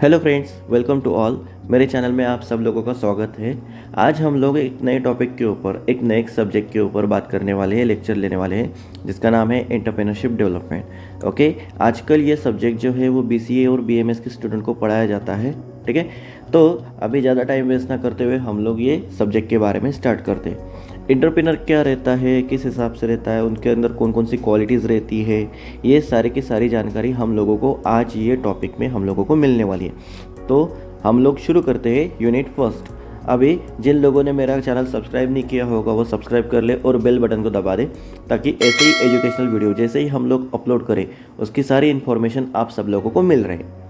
Hello friends, welcome to all. मेरे channel में आप सब लोगों का स्वागत है। आज हम लोग एक नए टॉपिक के ऊपर, एक नए सब्जेक्ट के ऊपर बात करने वाले हैं, लेक्चर लेने वाले हैं, जिसका नाम है एंटरप्रेन्योरशिप डेवलपमेंट। ओके, आजकल ये सब्जेक्ट जो है वो बीसीए और बीएमएस के स्टूडेंट को पढ़ाया जाता है। ठीक है, तो अभी ज़्यादा टाइम वेस्ट ना करते हुए हम लोग ये सब्जेक्ट के बारे में स्टार्ट करते हैं। एंटरप्रेन्योर क्या रहता है, किस हिसाब से रहता है, उनके अंदर कौन कौन सी क्वालिटीज़ रहती है, ये सारी की सारी जानकारी हम लोगों को आज ये टॉपिक में हम लोगों को मिलने वाली है। तो हम लोग शुरू करते हैं यूनिट फर्स्ट। अभी जिन लोगों ने मेरा चैनल सब्सक्राइब नहीं किया होगा वो सब्सक्राइब कर ले और बेल बटन को दबा दे, ताकि ऐसे ही एजुकेशनल वीडियो जैसे ही हम लोग अपलोड करें उसकी सारी इन्फॉर्मेशन आप सब लोगों को मिल रहे हैं।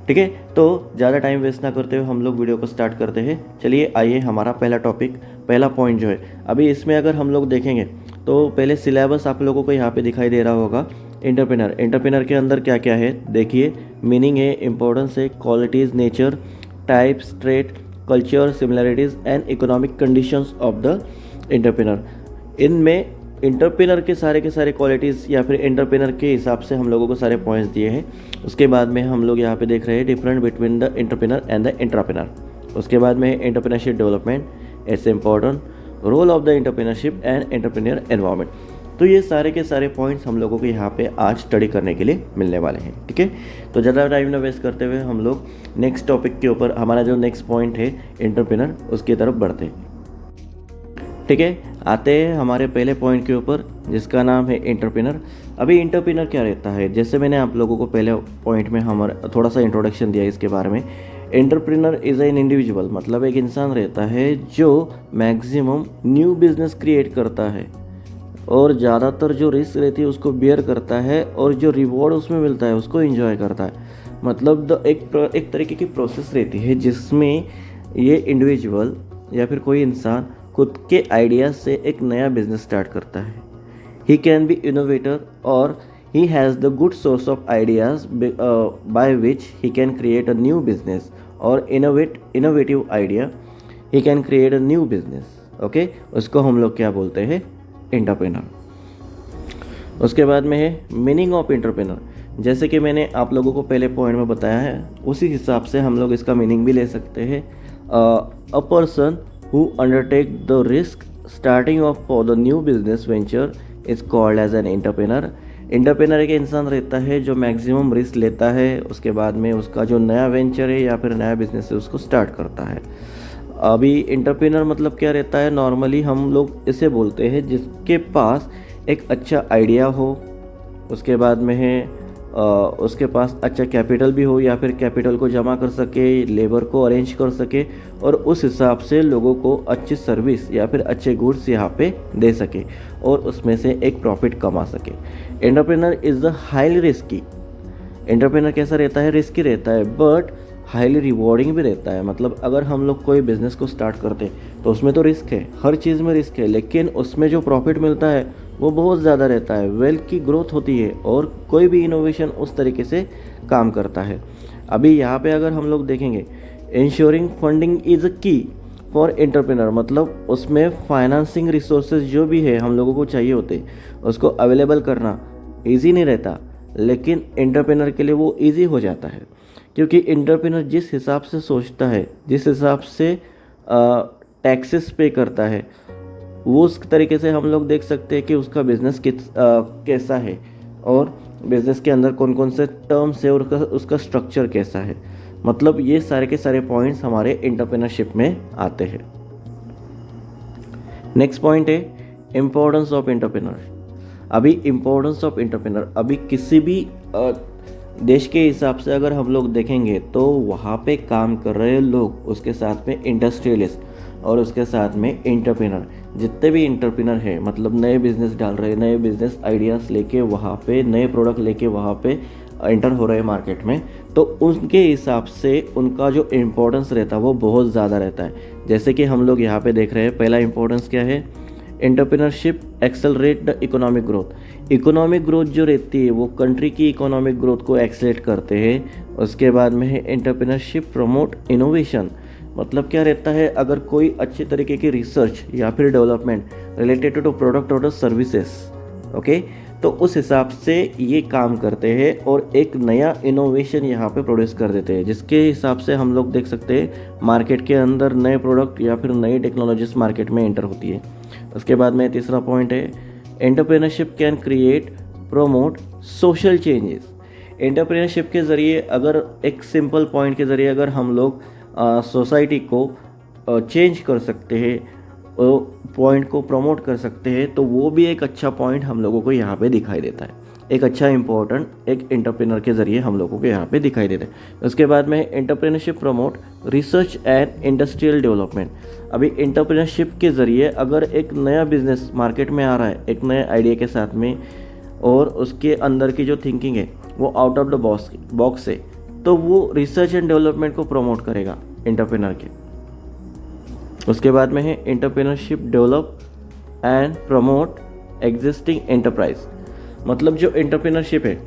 ठीक है, तो ज़्यादा टाइम वेस्ट ना करते हुए हम लोग वीडियो को स्टार्ट करते हैं। चलिए आइए, हमारा पहला टॉपिक, पहला पॉइंट जो है, अभी इसमें अगर हम लोग देखेंगे तो पहले सिलेबस आप लोगों को यहाँ पे दिखाई दे रहा होगा। एंटरप्रेन्योर के अंदर क्या क्या है देखिए। मीनिंग है, इंपॉर्टेंस है, qualities, nature, types, trait, culture, similarities and economic conditions of the entrepreneur. इनमें एंटरप्रेन्योर के सारे क्वालिटीज़ या फिर एंटरप्रेन्योर के हिसाब से हम लोगों को सारे पॉइंट्स दिए हैं। उसके बाद में हम लोग यहाँ पे देख रहे हैं different between the entrepreneur and the entrepreneur. उसके बाद में entrepreneurship development, it's important, role of the entrepreneurship and entrepreneur environment. तो ये सारे के सारे पॉइंट्स हम लोगों को यहाँ पे आज स्टडी करने के लिए मिलने वाले हैं। ठीक है, तो ज़्यादा टाइम ना वेस्ट करते हुए हम लोग नेक्स्ट टॉपिक के ऊपर, हमारा जो नेक्स्ट पॉइंट है एंटरप्रेन्योर, उसकी तरफ बढ़ते हैं। ठीक है, आते हैं हमारे पहले पॉइंट के ऊपर, जिसका नाम है एंटरप्रेन्योर। अभी एंटरप्रेन्योर क्या रहता है, जैसे मैंने आप लोगों को पहले पॉइंट में हमारा थोड़ा सा इंट्रोडक्शन दिया इसके बारे में। एंटरप्रेन्योर इज़ एन इंडिविजुअल, मतलब एक इंसान रहता है जो मैक्सिमम न्यू बिजनेस क्रिएट करता है और ज़्यादातर जो रिस्क रहती है उसको बियर करता है और जो रिवॉर्ड उसमें मिलता है उसको एंजॉय करता है। मतलब एक तरीके की प्रोसेस रहती है जिसमें ये इंडिविजुअल या फिर कोई इंसान खुद के आइडियाज़ से एक नया बिजनेस स्टार्ट करता है। ही कैन बी इनोवेटर और he has the good source of ideas by which he can create a new business और innovative idea he can create a new business. Okay, उसको हम लोग क्या बोलते हैं, एंटरप्रेन्योर। उसके बाद में है मीनिंग ऑफ एंटरप्रेन्योर। जैसे कि मैंने आप लोगों को पहले पॉइंट में बताया है, उसी हिसाब से हम लोग इसका मीनिंग भी ले सकते हैं। A person who undertake the risk starting off for the new business venture is called as an entrepreneur। Entrepreneur एक इंसान रहता है जो मैक्सिमम रिस्क लेता है, उसके बाद में उसका जो नया वेंचर है या फिर नया बिजनेस है उसको स्टार्ट करता है। अभी एंटरप्रेन्योर मतलब क्या रहता है, नॉर्मली हम लोग इसे बोलते हैं जिसके पास एक अच्छा आइडिया हो, उसके बाद में है उसके पास अच्छा कैपिटल भी हो या फिर कैपिटल को जमा कर सके, लेबर को अरेंज कर सके और उस हिसाब से लोगों को अच्छी सर्विस या फिर अच्छे गुड्स यहाँ पे दे सके और उसमें से एक प्रॉफिट कमा सके। Entrepreneur is the highly risky. Entrepreneur कैसा रहता है, रिस्की रहता है बट हाईली रिवॉर्डिंग भी रहता है। मतलब अगर हम लोग कोई बिज़नेस को स्टार्ट करते हैं तो उसमें तो रिस्क है, हर चीज़ में रिस्क है, लेकिन उसमें जो प्रॉफिट मिलता है वो बहुत ज़्यादा रहता है। वेल्थ की ग्रोथ होती है और कोई भी इनोवेशन उस तरीके से काम करता है। अभी यहाँ पे अगर हम लोग देखेंगे, इंश्योरिंग फंडिंग इज़ अ की फॉर एंटरप्रेन्योर, मतलब उसमें फाइनेंसिंग रिसोर्सेज जो भी है हम लोगों को चाहिए होते उसको अवेलेबल करना ईजी नहीं रहता, लेकिन एंटरप्रेन्योर के लिए वो ईजी हो जाता है। क्योंकि एंटरप्रेन्योर जिस हिसाब से सोचता है, जिस हिसाब से टैक्सेस पे करता है, वो उस तरीके से हम लोग देख सकते हैं कि उसका बिज़नेस कैसा है और बिज़नेस के अंदर कौन कौन से टर्म्स है और उसका स्ट्रक्चर कैसा है। मतलब ये सारे के सारे पॉइंट्स हमारे एंटरप्रेन्योरशिप में आते हैं। नेक्स्ट पॉइंट है इम्पोर्टेंस ऑफ एंटरप्रेन्योर। अभी इम्पोर्टेंस ऑफ एंटरप्रेन्योर, अभी किसी भी देश के हिसाब से अगर हम लोग देखेंगे तो वहाँ पे काम कर रहे लोग, उसके साथ में इंडस्ट्रियलिस्ट और उसके साथ में एंटरप्रेन्योर, जितने भी एंटरप्रेन्योर है, मतलब नए बिज़नेस डाल रहे, नए बिज़नेस आइडियाज़ लेके वहाँ पे, नए प्रोडक्ट लेके वहाँ पे एंटर हो रहे हैं मार्केट में, तो उनके हिसाब से उनका जो इम्पोर्टेंस रहता है वो बहुत ज़्यादा रहता है। जैसे कि हम लोग यहाँ पे देख रहे हैं, पहला इम्पोर्टेंस क्या है, entrepreneurship accelerate the economic growth. Economic growth जो रहती है वो कंट्री की इकोनॉमिक ग्रोथ को एक्सेलरेट करते हैं। उसके बाद में है एंटरप्रेन्योरशिप प्रमोट इनोवेशन। मतलब क्या रहता है, अगर कोई अच्छे तरीके की रिसर्च या फिर डेवलपमेंट रिलेटेड टू प्रोडक्ट और सर्विसेज, ओके, तो उस हिसाब से ये काम करते हैं और एक नया इनोवेशन यहाँ पे प्रोड्यूस कर देते हैं, जिसके हिसाब से हम लोग देख सकते हैं मार्केट के अंदर नए प्रोडक्ट या फिर नई टेक्नोलॉजीज मार्केट में एंटर होती है। उसके बाद में तीसरा पॉइंट है entrepreneurship can create promote social changes. Entrepreneurship के ज़रिए अगर एक सिंपल पॉइंट के ज़रिए अगर हम लोग सोसाइटी को चेंज कर सकते हैं, पॉइंट को प्रमोट कर सकते हैं, तो वो भी एक अच्छा पॉइंट हम लोगों को यहाँ पे दिखाई देता है। एक अच्छा इंपॉर्टेंट एक एंटरप्रेन्योर के ज़रिए हम लोगों को यहाँ पे दिखाई देता है। उसके बाद में entrepreneurship promote research and industrial development. अभी एंटरप्रेन्योरशिप के ज़रिए अगर एक नया बिजनेस मार्केट में आ रहा है एक नए आइडिया के साथ में, और उसके अंदर की जो थिंकिंग है वो आउट ऑफ द बॉक्स है, तो वो रिसर्च एंड डेवलपमेंट को प्रमोट करेगा एंटरप्रेन्योर के। उसके बाद में है entrepreneurship develop and promote existing enterprise. मतलब जो एंटरप्रेन्योरशिप है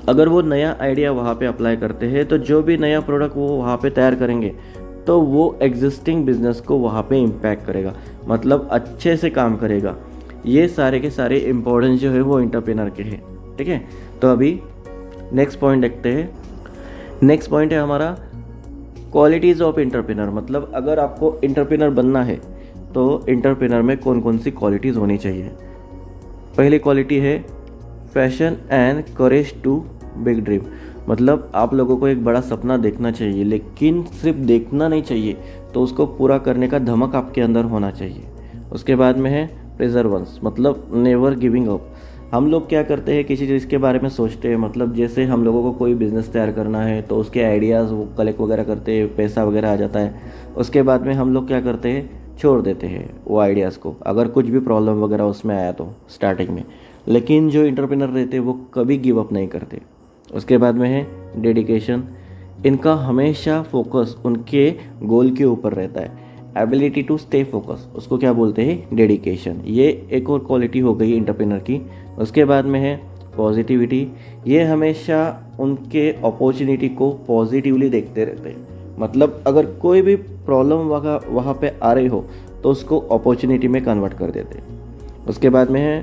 अगर वो नया आइडिया वहाँ पे अप्लाई करते हैं, तो जो भी नया प्रोडक्ट वो वहाँ पे तैयार करेंगे तो वो एग्जिस्टिंग बिजनेस को वहाँ पे इम्पैक्ट करेगा, मतलब अच्छे से काम करेगा। ये सारे के सारे इम्पोर्टेंस जो है वो एंटरप्रेन्योर के हैं। ठीक है, तो अभी नेक्स्ट पॉइंट देखते हैं। नेक्स्ट पॉइंट है हमारा क्वालिटीज़ ऑफ एंटरप्रेन्योर। मतलब अगर आपको एंटरप्रेन्योर बनना है तो एंटरप्रेन्योर में कौन कौन सी क्वालिटीज़ होनी चाहिए। पहली क्वालिटी है passion and courage to big dream. मतलब आप लोगों को एक बड़ा सपना देखना चाहिए, लेकिन सिर्फ देखना नहीं चाहिए, तो उसको पूरा करने का धमक आपके अंदर होना चाहिए। उसके बाद में है प्रेजर्वेंस, मतलब नेवर गिविंग अप। हम लोग क्या करते हैं, किसी चीज़ के बारे में सोचते हैं, मतलब जैसे हम लोगों को कोई बिज़नेस तैयार करना है तो उसके आइडियाज़ वो कलेक्ट वगैरह करते हैं, पैसा वगैरह आ जाता है। उसके बाद में हम लोग क्या करते हैं, छोड़ देते हैं वो आइडियाज़ को, अगर कुछ भी प्रॉब्लम वगैरह उसमें आया तो स्टार्टिंग में। लेकिन जो एंटरप्रेन्योर रहते हैं वो कभी गिव अप नहीं करते। उसके बाद में है डेडिकेशन। इनका हमेशा फोकस उनके गोल के ऊपर रहता है। एबिलिटी टू स्टे फोकस, उसको क्या बोलते हैं, डेडिकेशन। ये एक और क्वालिटी हो गई एंटरप्रेन्योर की। उसके बाद में है पॉजिटिविटी। ये हमेशा उनके अपॉर्चुनिटी को पॉजिटिवली देखते रहते हैं। मतलब अगर कोई भी प्रॉब्लम वहाँ पे आ रही हो तो उसको अपॉर्चुनिटी में कन्वर्ट कर देते हैं। उसके बाद में है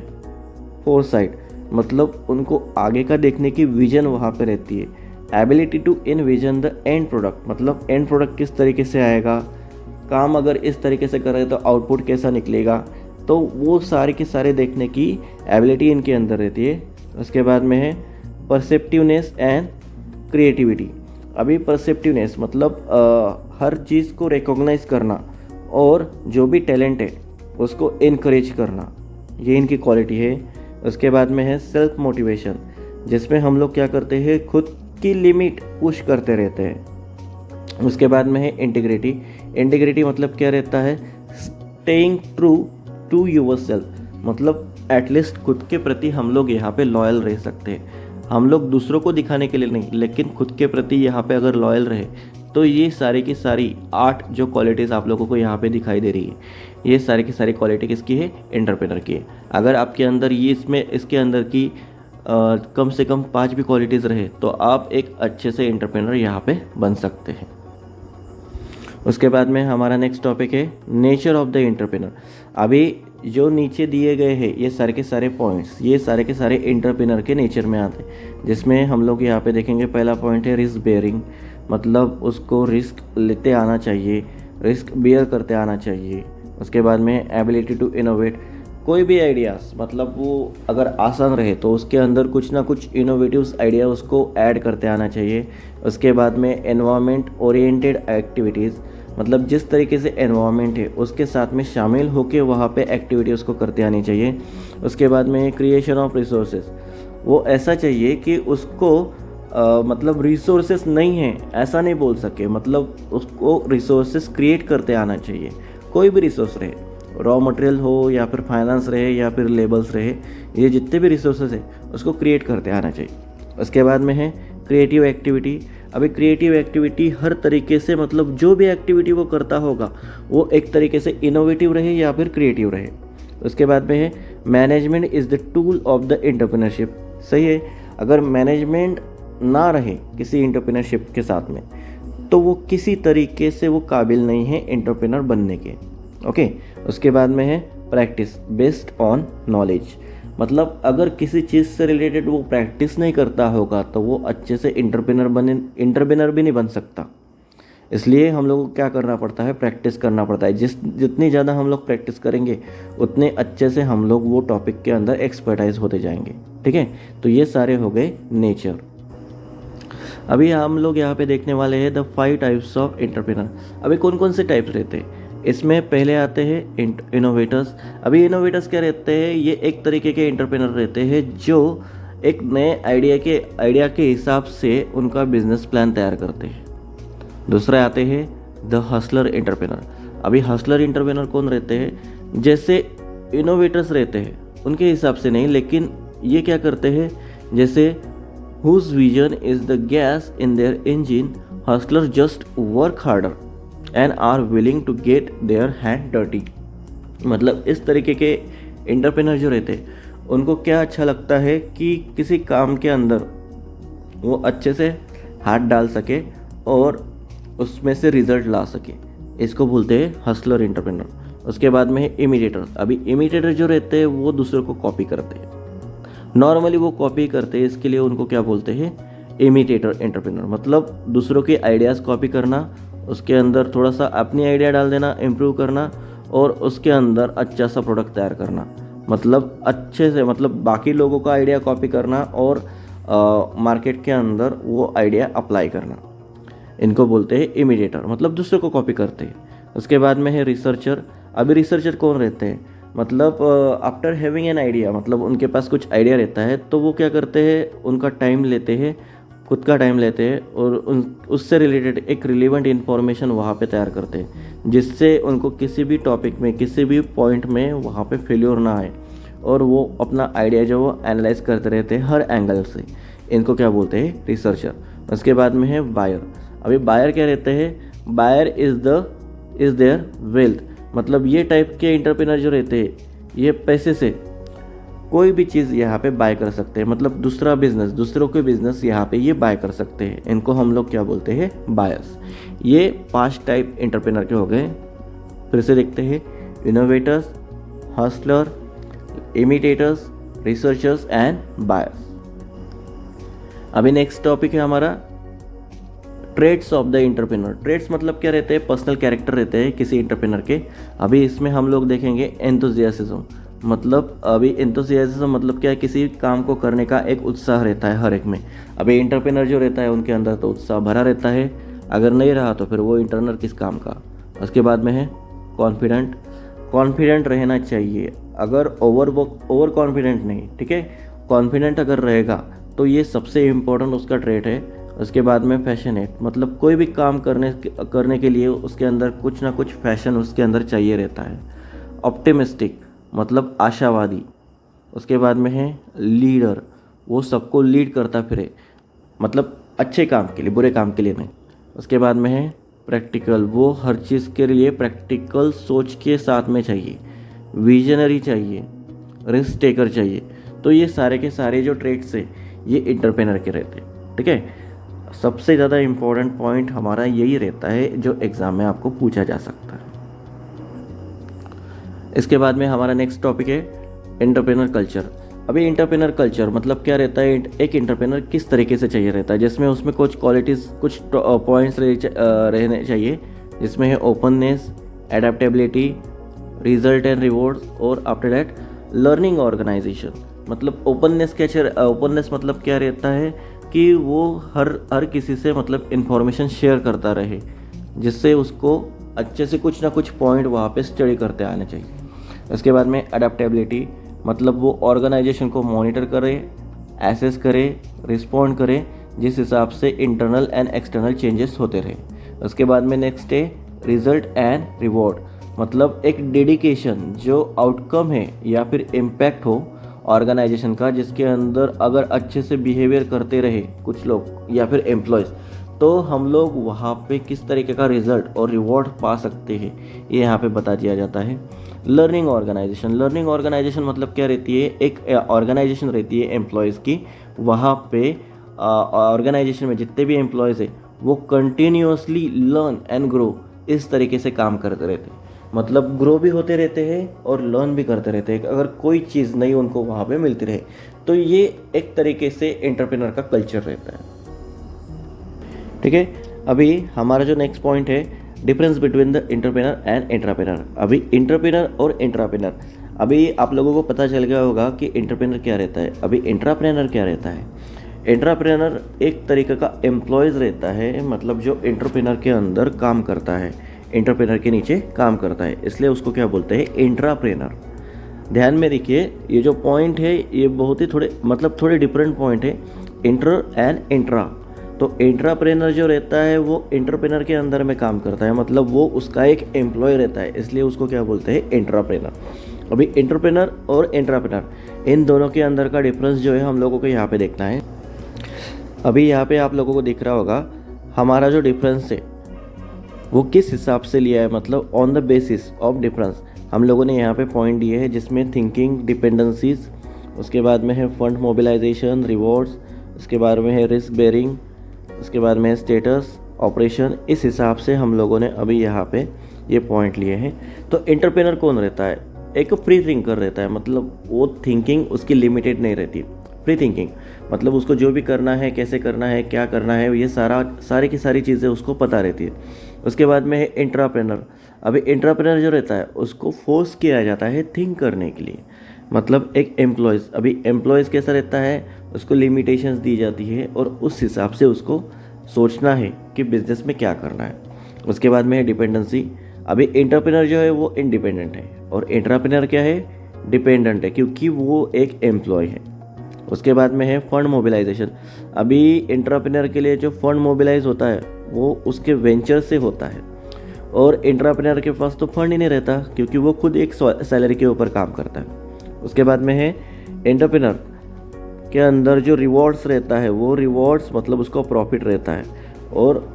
फोरसाइट, मतलब उनको आगे का देखने की विजन वहाँ पे रहती है। Ability to envision the end product, मतलब एंड प्रोडक्ट किस तरीके से आएगा, काम अगर इस तरीके से कर रहे तो आउटपुट कैसा निकलेगा, तो वो सारे के सारे देखने की एबिलिटी इनके अंदर रहती है। उसके बाद में है परसेप्टिवनेस एंड क्रिएटिविटी। अभी परसेप्टिवनेस मतलब हर चीज़ को रिकॉग्नाइज करना और जो भी टैलेंट है उसको इनकरेज करना, ये इनकी क्वालिटी है। उसके बाद में है सेल्फ मोटिवेशन, जिसमें हम लोग क्या करते हैं, खुद की लिमिट पुश करते रहते हैं। उसके बाद में है इंटीग्रिटी। इंटीग्रिटी मतलब क्या रहता है, staying true to yourself, मतलब एटलीस्ट खुद के प्रति हम लोग यहाँ पे लॉयल रह सकते हैं। हम लोग दूसरों को दिखाने के लिए नहीं, लेकिन खुद के प्रति यहाँ पे अगर लॉयल रहे तो ये सारी की सारी 8 जो क्वालिटीज़ आप लोगों को यहाँ पे दिखाई दे रही है, ये सारी की सारी क्वालिटी किसकी है, एंटरप्रेन्योर की है। अगर आपके अंदर ये इसके अंदर की कम से कम 5 भी क्वालिटीज़ रहे तो आप एक अच्छे से एंटरप्रेन्योर यहाँ पे बन सकते हैं। उसके बाद में हमारा नेक्स्ट टॉपिक है नेचर ऑफ द एंटरप्रेन्योर। अभी जो नीचे दिए गए हैं ये सारे के सारे पॉइंट्स, ये सारे के सारे एंटरप्रेन्योर के नेचर में आते हैं, जिसमें हम लोग यहाँ पे देखेंगे। पहला पॉइंट है रिस्क बेयरिंग, मतलब उसको रिस्क लेते आना चाहिए, रिस्क बेयर करते आना चाहिए। उसके बाद में एबिलिटी टू इनोवेट, कोई भी आइडियाज़ मतलब वो अगर आसान रहे तो उसके अंदर कुछ ना कुछ इनोवेटिव आइडिया उसको ऐड करते आना चाहिए। उसके बाद में एनवायरनमेंट ओरिएंटेड एक्टिविटीज़, मतलब जिस तरीके से एनवायरनमेंट है उसके साथ में शामिल होकर वहाँ पे एक्टिविटी उसको करते आनी चाहिए। उसके बाद में क्रिएशन ऑफ रिसोर्सेज, वो ऐसा चाहिए कि उसको मतलब रिसोर्सेज नहीं है ऐसा नहीं बोल सके, मतलब उसको रिसोर्सेज क्रिएट करते आना चाहिए। कोई भी रिसोर्स रहे, रॉ मटेरियल हो या फिर फाइनेंस रहे या फिर लेबल्स रहे, ये जितने भी रिसोर्सेज है उसको क्रिएट करते आना चाहिए। उसके बाद में है क्रिएटिव एक्टिविटी। अभी क्रिएटिव एक्टिविटी हर तरीके से, मतलब जो भी एक्टिविटी वो करता होगा वो एक तरीके से इनोवेटिव रहे या फिर क्रिएटिव रहे। उसके बाद में है management is the tool of the entrepreneurship. सही है, अगर मैनेजमेंट ना रहे किसी एंटरप्रेन्योरशिप के साथ में तो वो किसी तरीके से वो काबिल नहीं है एंटरप्रेन्योर बनने के। ओके। उसके बाद में है प्रैक्टिस बेस्ड ऑन नॉलेज, मतलब अगर किसी चीज़ से रिलेटेड वो प्रैक्टिस नहीं करता होगा तो वो अच्छे से इंटरप्रेनर भी नहीं बन सकता। इसलिए हम लोग को क्या करना पड़ता है, प्रैक्टिस करना पड़ता है। जितनी ज़्यादा हम लोग प्रैक्टिस करेंगे उतने अच्छे से हम लोग वो टॉपिक के अंदर एक्सपर्टाइज होते जाएंगे। ठीक है, तो ये सारे हो गए नेचर। अभी हम लोग यहाँ पे देखने वाले हैं द 5 टाइप्स ऑफ एंटरप्रेनर। अभी कौन कौन से टाइप्स रहते हैं, इसमें पहले आते हैं इनोवेटर्स। अभी इनोवेटर्स क्या रहते हैं, ये एक तरीके के एंटरप्रेनर रहते हैं जो एक नए आइडिया के हिसाब से उनका बिजनेस प्लान तैयार करते हैं। दूसरे आते हैं द हसलर एंटरप्रेनर। अभी हसलर एंटरप्रेनर कौन रहते हैं, जैसे इनोवेटर्स रहते हैं उनके हिसाब से नहीं, लेकिन ये क्या करते हैं, जैसे whose vision is the gas in their engine, hustlers just work harder and are willing to get their hand dirty। मतलब इस तरीके के एंटरप्रेनर जो रहते हैं उनको क्या अच्छा लगता है कि किसी काम के अंदर वो अच्छे से हाथ डाल सके और उसमें से रिजल्ट ला सके, इसको बोलते हैं हसलर एंटरप्रेनर। उसके बाद में है इमिटेटर। अभी इमिटेटर जो रहते हैं वो दूसरों को कॉपी करते हैं, नॉर्मली वो कॉपी करते हैं, इसके लिए उनको क्या बोलते हैं, इमिटेटर एंटरप्रेनर। मतलब दूसरों के आइडियाज़ कॉपी करना, उसके अंदर थोड़ा सा अपनी आइडिया डाल देना, इम्प्रूव करना और उसके अंदर अच्छा सा प्रोडक्ट तैयार करना। मतलब अच्छे से, मतलब बाकी लोगों का आइडिया कॉपी करना और मार्केट के अंदर वो आइडिया अप्लाई करना, इनको बोलते हैं इमिटेटर। मतलब दूसरों को कॉपी करते हैं। उसके बाद में है रिसर्चर। अभी रिसर्चर कौन रहते हैं, मतलब आफ्टर हैविंग एन आइडिया, मतलब उनके पास कुछ आइडिया रहता है तो वो क्या करते हैं, उनका टाइम लेते हैं, खुद का टाइम लेते हैं और उससे रिलेटेड एक रिलेवेंट इन्फॉर्मेशन वहाँ पे तैयार करते हैं, जिससे उनको किसी भी टॉपिक में, किसी भी पॉइंट में वहाँ पे फेल्योर ना आए और वो अपना आइडिया जो वो एनालाइज करते रहते हैं हर एंगल से। इनको क्या बोलते हैं, रिसर्चर। उसके बाद में है बायर। अभी बायर क्या रहते हैं, बायर इज़ देयर वेल्थ। मतलब ये टाइप के एंटरप्रेनर जो रहते हैं ये पैसे से कोई भी चीज़ यहाँ पे बाय कर सकते हैं, मतलब दूसरा बिजनेस, दूसरों के बिजनेस यहाँ पे ये बाय कर सकते हैं। इनको हम लोग क्या बोलते हैं, बायर्स। ये 5 टाइप एंटरप्रेनर के हो गए। फिर से देखते हैं, innovators, hustler, imitators, researchers and buyers. अभी नेक्स्ट टॉपिक है हमारा traits of the entrepreneur. Traits मतलब क्या रहते हैं, पर्सनल कैरेक्टर रहते हैं किसी एंटरप्रेनर के। अभी इसमें हम लोग देखेंगे एंथुसियासिज्म। मतलब अभी एंथुसियासिज्म मतलब क्या है, किसी काम को करने का एक उत्साह रहता है हर एक में। अभी एंटरप्रेनर जो रहता है उनके अंदर तो उत्साह भरा रहता है, अगर नहीं रहा तो फिर वो एंटरप्रेनर किस काम का। उसके बाद में है कॉन्फिडेंट। कॉन्फिडेंट रहना चाहिए, अगर ओवर कॉन्फिडेंट नहीं, ठीक है, कॉन्फिडेंट अगर रहेगा तो ये सबसे इम्पोर्टेंट उसका ट्रेट है। उसके बाद में पैशनेट, मतलब कोई भी काम करने के लिए उसके अंदर कुछ ना कुछ पैशन उसके अंदर चाहिए रहता है। ऑप्टिमिस्टिक मतलब आशावादी। उसके बाद में है लीडर, वो सबको लीड करता फिरे, मतलब अच्छे काम के लिए, बुरे काम के लिए नहीं। उसके बाद में है प्रैक्टिकल, वो हर चीज़ के लिए प्रैक्टिकल सोच के साथ में चाहिए। विजनरी चाहिए, रिस्क टेकर चाहिए। तो ये सारे के सारे जो ट्रेट्स है ये एंटरप्रेनर के रहते हैं। ठीक है, सबसे ज़्यादा इम्पोर्टेंट पॉइंट हमारा यही रहता है जो एग्ज़ाम में आपको पूछा जा सकता है। इसके बाद में हमारा नेक्स्ट टॉपिक है एंटरप्रेनर कल्चर। अभी एंटरप्रेनर कल्चर मतलब क्या रहता है, एक एंटरप्रेनर किस तरीके से चाहिए रहता है, जिसमें उसमें कुछ क्वालिटीज़, कुछ पॉइंट्स रहने चाहिए, जिसमें है openness, adaptability, result and rewards और आफ्टर दैट लर्निंग ऑर्गेनाइजेशन। मतलब ओपननेस मतलब क्या रहता है कि वो हर किसी से मतलब इन्फॉर्मेशन शेयर करता रहे, जिससे उसको अच्छे से कुछ ना कुछ पॉइंट वहाँ पे स्टडी करते आने चाहिए। उसके बाद में अडेप्टेबिलिटी, मतलब वो ऑर्गेनाइजेशन को मॉनिटर करे, एसेस करे, रिस्पॉन्ड करे, जिस हिसाब से इंटरनल एंड एक्सटर्नल चेंजेस होते रहे। उसके बाद में नेक्स्ट है रिजल्ट एंड रिवॉर्ड, मतलब एक डेडिकेशन, जो आउटकम है या फिर इम्पैक्ट हो ऑर्गेनाइजेशन का, जिसके अंदर अगर अच्छे से बिहेवियर करते रहे कुछ लोग या फिर एम्प्लॉयज़, तो हम लोग वहाँ पे किस तरीके का रिजल्ट और रिवॉर्ड पा सकते हैं, ये यहाँ पे बता दिया जाता है। लर्निंग ऑर्गेनाइजेशन मतलब क्या रहती है, एक ऑर्गेनाइजेशन रहती है एम्प्लॉयज़ की, वहाँ पे ऑर्गेनाइजेशन में जितने भी एम्प्लॉयज़ है वो कंटिन्यूसली लर्न एंड ग्रो इस तरीके से काम करते रहते हैं। मतलब ग्रो भी होते रहते हैं और लर्न भी करते रहते हैं। अगर कोई चीज़ नई उनको वहाँ पे मिलती रहे, तो ये एक तरीके से एंटरप्रेनर का कल्चर रहता है। ठीक है, अभी हमारा जो नेक्स्ट पॉइंट है, difference between the entrepreneur and entrepreneur. अभी एंटरप्रेनर और एंटरप्रेनर, अभी आप लोगों को पता चल गया होगा कि एंटरप्रेनर क्या रहता है। अभी एंटरप्रेनर क्या रहता है? एंटरप्रेनर एक तरीके का एम्प्लॉयज़ रहता है, मतलब जो एंटरप्रेनर के अंदर काम करता है, एंटरप्रेनर के नीचे काम करता है, इसलिए उसको क्या बोलते हैं? एंटरप्रेनर। ध्यान में रखिए, ये जो पॉइंट है ये बहुत ही थोड़े डिफरेंट पॉइंट है, इंटर एंड इंट्रा। तो एंटरप्रेनर जो रहता है वो एंटरप्रेनर के अंदर में काम करता है, मतलब वो उसका एक एम्प्लॉय रहता है, इसलिए उसको क्या बोलते हैं? एंटरप्रेनर। अभी एंटरप्रेनर और एंटरप्रेनर, इन दोनों के अंदर का डिफरेंस जो है हम लोगों को यहाँ पे देखना है। अभी यहाँ पे आप लोगों को दिख रहा होगा हमारा जो डिफरेंस है वो किस हिसाब से लिया है, मतलब on the basis of difference हम लोगों ने यहाँ पे पॉइंट दिए हैं, जिसमें थिंकिंग, डिपेंडेंसीज, उसके बाद में है फंड मोबिलाइजेशन, रिवॉर्ड्स, उसके बाद में है रिस्क बेयरिंग, उसके बाद में है स्टेटस, ऑपरेशन। इस हिसाब से हम लोगों ने अभी यहाँ पे ये पॉइंट लिए हैं। तो एंटरप्रेनर कौन रहता है? एक फ्री थिंकर रहता है, मतलब वो थिंकिंग उसकी लिमिटेड नहीं रहती। फ्री थिंकिंग मतलब उसको जो भी करना है, कैसे करना है, क्या करना है, ये सारी की सारी चीज़ें उसको पता रहती है। उसके बाद में है एंटरप्रेनर। अभी एंटरप्रेनर जो रहता है उसको फोर्स किया जाता है थिंक करने के लिए, मतलब एक एम्प्लॉयज़। अभी एम्प्लॉयज़ कैसा रहता है? उसको लिमिटेशंस दी जाती है और उस हिसाब से उसको सोचना है कि बिजनेस में क्या करना है। उसके बाद में है डिपेंडेंसी। अभी एंटरप्रेनर जो है वो इंडिपेंडेंट है और एंटरप्रेनर क्या है? डिपेंडेंट है, क्योंकि वो एक एम्प्लॉय है। उसके बाद में है फंड मोबिलाइजेशन। अभी एंटरप्रेनर के लिए जो फंड मोबिलाइज होता है वो उसके वेंचर से होता है, और एंटरप्रेनर के पास तो फंड ही नहीं रहता, क्योंकि वो खुद एक सैलरी के ऊपर काम करता है। उसके बाद में है एंटरप्रेनर के अंदर जो रिवॉर्ड्स रहता है, वो रिवॉर्ड्स मतलब उसको प्रॉफिट रहता है, और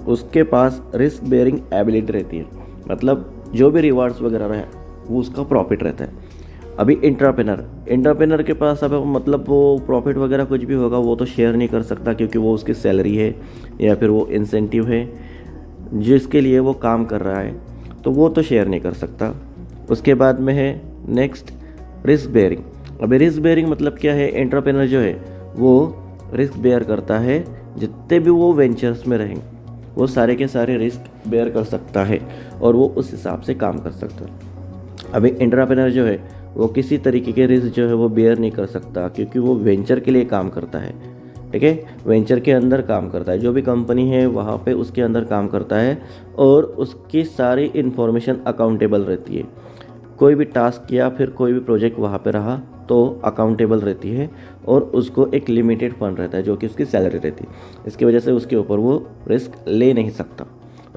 उसके पास रिस्क बेयरिंग एबिलिटी रहती है, मतलब जो भी रिवॉर्ड्स वगैरह रहे वो उसका प्रॉफिट रहता है। अभी एंटरप्रेनर के पास अब मतलब वो प्रॉफिट वगैरह कुछ भी होगा वो तो शेयर नहीं कर सकता, क्योंकि वो उसकी सैलरी है या फिर वो इंसेंटिव है जिसके लिए वो काम कर रहा है, तो वो तो शेयर नहीं कर सकता। उसके बाद में है नेक्स्ट रिस्क बेयरिंग। अभी रिस्क बेयरिंग मतलब क्या है? एंटरप्रेनर जो है वो रिस्क बेयर करता है, जितने भी वो वेंचर्स में रहेंगे वो सारे के सारे रिस्क बेयर कर सकता है और वो उस हिसाब से काम कर सकता है। अभी एंटरप्रेनर जो है वो किसी तरीके के रिस्क जो है वो बेयर नहीं कर सकता, क्योंकि वो वेंचर के लिए काम करता है। ठीक है, वेंचर के अंदर काम करता है, जो भी कंपनी है वहाँ पे उसके अंदर काम करता है, और उसकी सारी इन्फॉर्मेशन अकाउंटेबल रहती है। कोई भी टास्क या फिर कोई भी प्रोजेक्ट वहाँ पे रहा तो अकाउंटेबल रहती है, और उसको एक लिमिटेड फंड रहता है जो कि उसकी सैलरी रहती है। इसकी वजह से उसके ऊपर वो रिस्क ले नहीं सकता।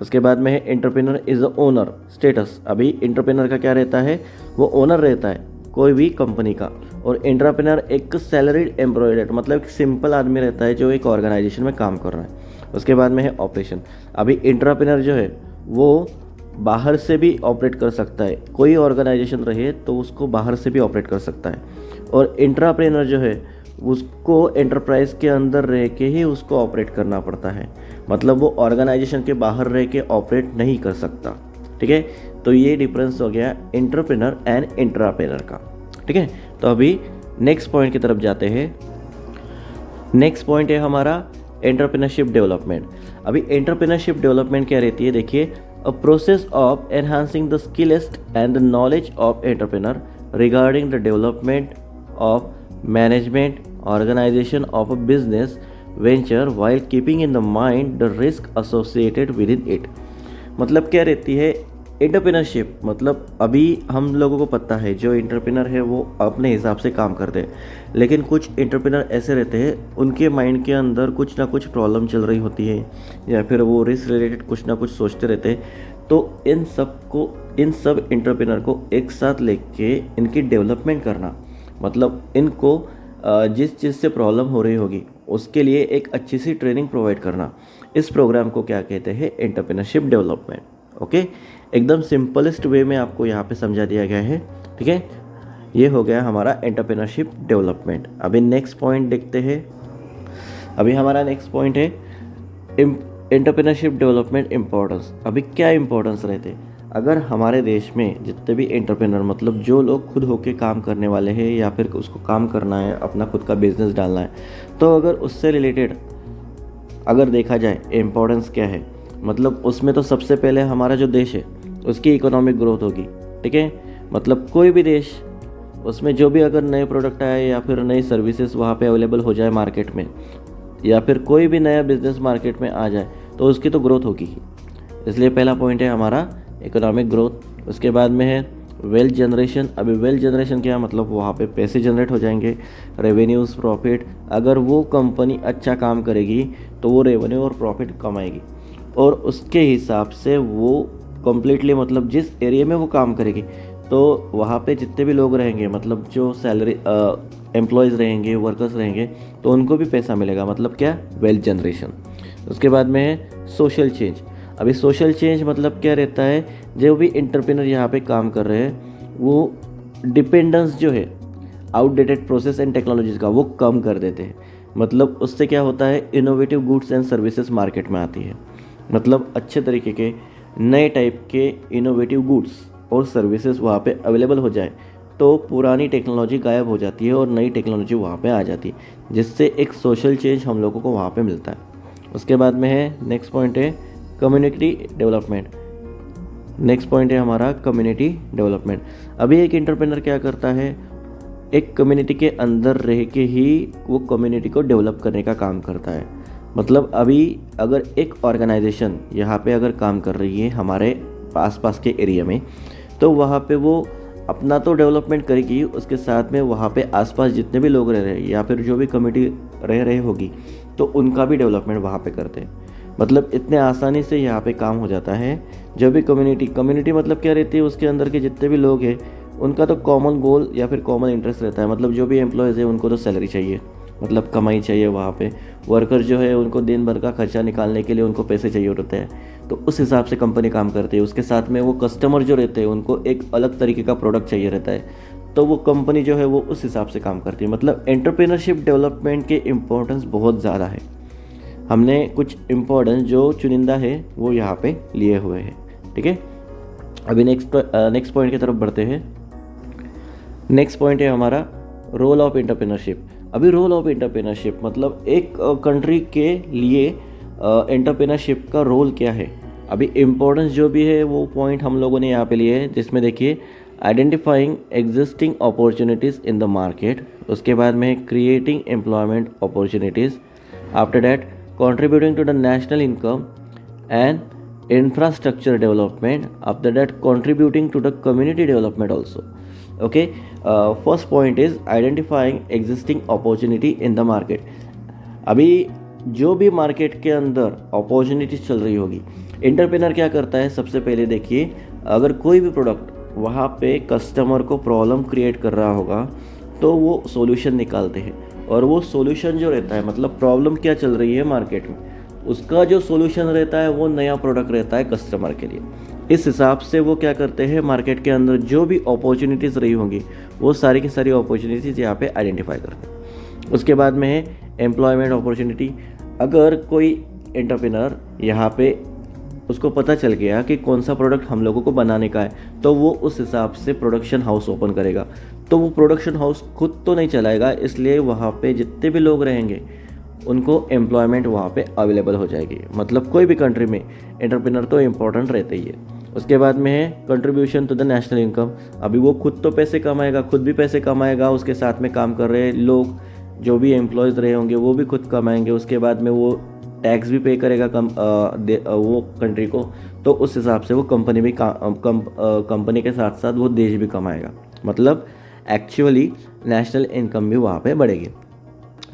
उसके बाद में है entrepreneur is a owner status. अभी एंटरप्रेनर का क्या रहता है? वो ओनर रहता है कोई भी कंपनी का, और एंटरप्रेनर एक सैलरीड एम्प्लॉयड मतलब एक सिंपल आदमी रहता है जो एक ऑर्गेनाइजेशन में काम कर रहा है। उसके बाद में है ऑपरेशन। अभी एंटरप्रेनर जो है वो बाहर से भी ऑपरेट कर सकता है, कोई ऑर्गेनाइजेशन रहे तो उसको बाहर से भी ऑपरेट कर सकता है, और एंटरप्रेनर जो है उसको एंटरप्राइज के अंदर रह के ही उसको ऑपरेट करना पड़ता है, मतलब वो ऑर्गेनाइजेशन के बाहर रह के ऑपरेट नहीं कर सकता। ठीक है, तो ये डिफरेंस हो गया एंटरप्रेनर एंड एंटरप्रेनर का। ठीक है, तो अभी नेक्स्ट पॉइंट की तरफ जाते हैं। नेक्स्ट पॉइंट है हमारा एंटरप्रेन्योरशिप डेवलपमेंट। अभी एंटरप्रेन्योरशिप डेवलपमेंट क्या रहती है? देखिए, a process of enhancing the skills and the knowledge of entrepreneur regarding the development of management organization of a business venture while keeping in the mind the risk associated within it. मतलब क्या रहती है entrepreneurship? मतलब अभी हम लोगों को पता है जो एंटरप्रेनर है वो अपने हिसाब से काम करते हैं, लेकिन कुछ एंटरप्रेनर ऐसे रहते हैं उनके माइंड के अंदर कुछ ना कुछ प्रॉब्लम चल रही होती है, या फिर वो रिस्क रिलेटेड कुछ ना कुछ सोचते रहते हैं। तो इन सब एंटरप्रेनर को एक साथ लेके इनकी डेवलपमेंट करना, मतलब इनको जिस चीज़ से प्रॉब्लम हो रही होगी उसके लिए एक अच्छी सी ट्रेनिंग प्रोवाइड करना, इस प्रोग्राम को क्या कहते हैं? Entrepreneurship development. ओके, एकदम सिंपलेस्ट वे में आपको यहाँ पे समझा दिया गया है। ठीक है, ये हो गया हमारा एंटरप्रेन्योरशिप डेवलपमेंट। अभी नेक्स्ट पॉइंट देखते हैं। अभी हमारा नेक्स्ट पॉइंट है एंटरप्रेन्योरशिप डेवलपमेंट इम्पोर्टेंस। अभी क्या इम्पोर्टेंस रहते हैं? अगर हमारे देश में जितने भी एंटरप्रेनर मतलब जो लोग खुद होके काम करने वाले हैं या फिर उसको काम करना है, अपना खुद का बिजनेस डालना है, तो अगर उससे रिलेटेड अगर देखा जाए इम्पोर्टेंस क्या है, मतलब उसमें तो सबसे पहले हमारा जो देश है उसकी इकोनॉमिक ग्रोथ होगी। ठीक है, मतलब कोई भी देश उसमें जो भी अगर नए प्रोडक्ट आए या फिर नई सर्विसेज वहाँ पे अवेलेबल हो जाए मार्केट में, या फिर कोई भी नया बिजनेस मार्केट में आ जाए, तो उसकी तो ग्रोथ होगी ही। इसलिए पहला पॉइंट है हमारा इकोनॉमिक ग्रोथ। उसके बाद में है वेल्थ जनरेशन। अभी वेल्थ जनरेशन क्या मतलब, वहाँ पे पैसे जनरेट हो जाएंगे, रेवेन्यूज़, प्रॉफिट। अगर वो कंपनी अच्छा काम करेगी तो वो रेवेन्यू और प्रॉफिट कमाएगी, और उसके हिसाब से वो कम्प्लीटली मतलब जिस एरिया में वो काम करेगी तो वहाँ पे जितने भी लोग रहेंगे, मतलब जो सैलरी एम्प्लॉयज़ रहेंगे, वर्कर्स रहेंगे, तो उनको भी पैसा मिलेगा, मतलब क्या, वेल्थ जनरेशन। उसके बाद में है सोशल चेंज। अभी सोशल चेंज मतलब क्या रहता है, जो भी एंटरप्रेन्योर यहाँ पे काम कर रहे हैं वो डिपेंडेंस जो है आउटडेटेड प्रोसेस एंड टेक्नोलॉजीज़ का वो कम कर देते हैं। मतलब उससे क्या होता है, innovative goods and services market में आती है। मतलब अच्छे तरीके के नए टाइप के इनोवेटिव गुड्स और सर्विसेज वहाँ पे अवेलेबल हो जाए तो पुरानी टेक्नोलॉजी गायब हो जाती है और नई टेक्नोलॉजी वहाँ पे आ जाती है, जिससे एक सोशल चेंज हम लोगों को वहाँ पे मिलता है। उसके बाद में है नेक्स्ट पॉइंट है कम्युनिटी डेवलपमेंट। नेक्स्ट पॉइंट है हमारा कम्युनिटी डेवलपमेंट। अभी एक एंटरप्रेन्योर क्या करता है, एक कम्युनिटी के अंदर रह के ही वो कम्युनिटी को डेवलप करने का काम करता है। मतलब अभी अगर एक ऑर्गेनाइजेशन यहाँ पे अगर काम कर रही है हमारे आसपास के एरिया में, तो वहाँ पे वो अपना तो डेवलपमेंट करेगी, उसके साथ में वहाँ पे आसपास जितने भी लोग रह रहे हैं या फिर जो भी कम्युनिटी रह रहे होगी तो उनका भी डेवलपमेंट वहाँ पे करते हैं। मतलब इतने आसानी से यहाँ पे काम हो जाता है। जो भी कम्युनिटी मतलब क्या रहती है, उसके अंदर के जितने भी लोग हैं उनका तो कॉमन गोल या फिर कॉमन इंटरेस्ट रहता है। मतलब जो भी एम्प्लॉयज़ है उनको तो सैलरी चाहिए, मतलब कमाई चाहिए वहाँ पे। वर्कर जो है उनको दिन भर का खर्चा निकालने के लिए उनको पैसे चाहिए होते हैं, तो उस हिसाब से कंपनी काम करती है। उसके साथ में वो कस्टमर जो रहते हैं उनको एक अलग तरीके का प्रोडक्ट चाहिए रहता है, तो वो कंपनी जो है वो उस हिसाब से काम करती है। मतलब एंटरप्रेन्योरशिप डेवलपमेंट के इम्पोर्टेंस बहुत ज़्यादा है। हमने कुछ इम्पोर्टेंस जो चुनिंदा है वो यहाँ पे लिए हुए हैं। ठीक है, अभी नेक्स्ट पॉइंट की तरफ बढ़ते हैं। नेक्स्ट पॉइंट है हमारा रोल ऑफ एंटरप्रेन्योरशिप। अभी रोल ऑफ एंटरप्रेन्योरशिप मतलब एक कंट्री के लिए एंटरप्रेन्योरशिप का रोल क्या है। अभी इम्पोर्टेंस जो भी है वो पॉइंट हम लोगों ने यहाँ पे लिए है, जिसमें देखिए identifying existing opportunities in the market. उसके बाद में creating employment opportunities. After that contributing to the national income and infrastructure development. After that contributing to the community development also. Okay, first point is identifying existing opportunity in the market. अभी जो भी market के अंदर opportunities चल रही होगी, entrepreneur क्या करता है, सबसे पहले देखिए अगर कोई भी प्रोडक्ट वहाँ पे कस्टमर को प्रॉब्लम क्रिएट कर रहा होगा तो वो सॉल्यूशन निकालते हैं। और वो सॉल्यूशन जो रहता है, मतलब प्रॉब्लम क्या चल रही है मार्केट में, उसका जो सॉल्यूशन रहता है वो नया प्रोडक्ट रहता है कस्टमर के लिए। इस हिसाब से वो क्या करते हैं, मार्केट के अंदर जो भी अपॉर्चुनिटीज़ रही होंगी वो सारी की सारी अपॉर्चुनिटीज़ यहाँ पे आइडेंटिफाई करते हैं। उसके बाद में है एम्प्लॉयमेंट अपॉर्चुनिटी। अगर कोई एंटरप्रेन्योर यहाँ पे उसको पता चल गया कि कौन सा प्रोडक्ट हम लोगों को बनाने का है, तो वो उस हिसाब से प्रोडक्शन हाउस ओपन करेगा। तो वो प्रोडक्शन हाउस खुद तो नहीं चलाएगा, इसलिए वहाँ पे जितने भी लोग रहेंगे उनको एम्प्लॉयमेंट वहाँ पे अवेलेबल हो जाएगी। मतलब कोई भी कंट्री में एंटरप्रेन्योर तो इम्पोर्टेंट रहता ही है। उसके बाद में है contribution to the national income. अभी वो खुद तो पैसे कमाएगा, खुद भी पैसे कमाएगा, उसके साथ में काम कर रहे लोग जो भी एम्प्लॉयज़ रहे होंगे वो भी खुद कमाएंगे। उसके बाद में वो टैक्स भी पे करेगा वो कंट्री को, तो उस हिसाब से वो कंपनी भी कंपनी के साथ साथ वो देश भी कमाएगा। मतलब एक्चुअली नेशनल इनकम भी वहाँ पे बढ़ेगी।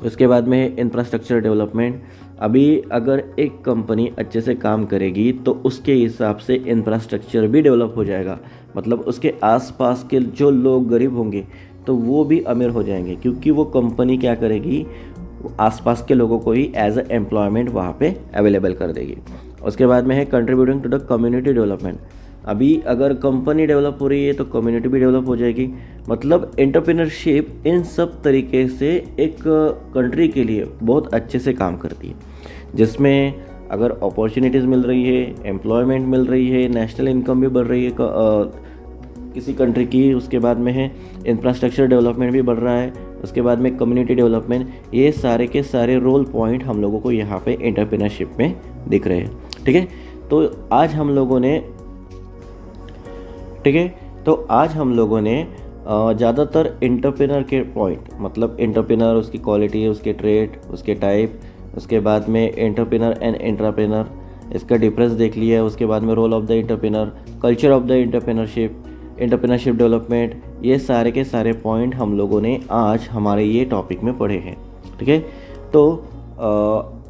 उसके बाद में इंफ्रास्ट्रक्चर डेवलपमेंट। अभी अगर एक कंपनी अच्छे से काम करेगी तो उसके हिसाब से इंफ्रास्ट्रक्चर भी डेवलप हो जाएगा। मतलब उसके आसपास के जो लोग गरीब होंगे तो वो भी अमीर हो जाएंगे, क्योंकि वो कंपनी क्या करेगी, आसपास के लोगों को ही एज ए एम्प्लॉयमेंट वहाँ पे अवेलेबल कर देगी। उसके बाद में है contributing to the community development. अभी अगर कंपनी डेवलप हो रही है तो कम्युनिटी भी डेवलप हो जाएगी। मतलब एंटरप्रेन्योरशिप इन सब तरीके से एक कंट्री के लिए बहुत अच्छे से काम करती है, जिसमें अगर अपॉर्चुनिटीज़ मिल रही है, एम्प्लॉयमेंट मिल रही है, नेशनल इनकम भी बढ़ रही है किसी कंट्री की, उसके बाद में है इंफ्रास्ट्रक्चर डेवलपमेंट भी बढ़ रहा है, उसके बाद में कम्युनिटी डेवलपमेंट, ये सारे के सारे रोल पॉइंट हम लोगों को यहाँ पे एंटरप्रेन्योरशिप में दिख रहे हैं। ठीक है, तो आज हम लोगों ने ज़्यादातर एंटरप्रेन्योर के पॉइंट, मतलब एंटरप्रेन्योर, उसकी क्वालिटी, उसके ट्रेड, उसके टाइप, उसके बाद में एंटरप्रेन्योर एंड एंटरप्रेन्योर, इसका डिफरेंस देख लिया। उसके बाद में role of the entrepreneur, culture of the entrepreneurship development, ये सारे के सारे पॉइंट हम लोगों ने आज हमारे ये टॉपिक में पढ़े हैं। ठीक है, तो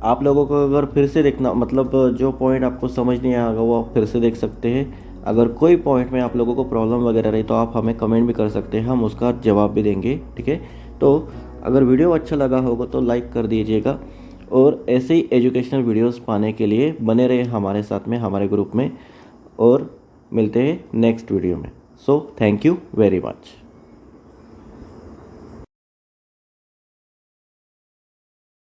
आप लोगों को अगर फिर से देखना, मतलब जो पॉइंट आपको समझ नहीं आएगा वो आप फिर से देख सकते हैं। अगर कोई पॉइंट में आप लोगों को प्रॉब्लम वगैरह रही तो आप हमें कमेंट भी कर सकते हैं, हम उसका जवाब भी देंगे। ठीक है, तो अगर वीडियो अच्छा लगा होगा तो लाइक कर दीजिएगा, और ऐसे ही एजुकेशनल वीडियोस पाने के लिए बने रहे हमारे साथ में, हमारे ग्रुप में, और मिलते हैं नेक्स्ट वीडियो में। So thank you very much.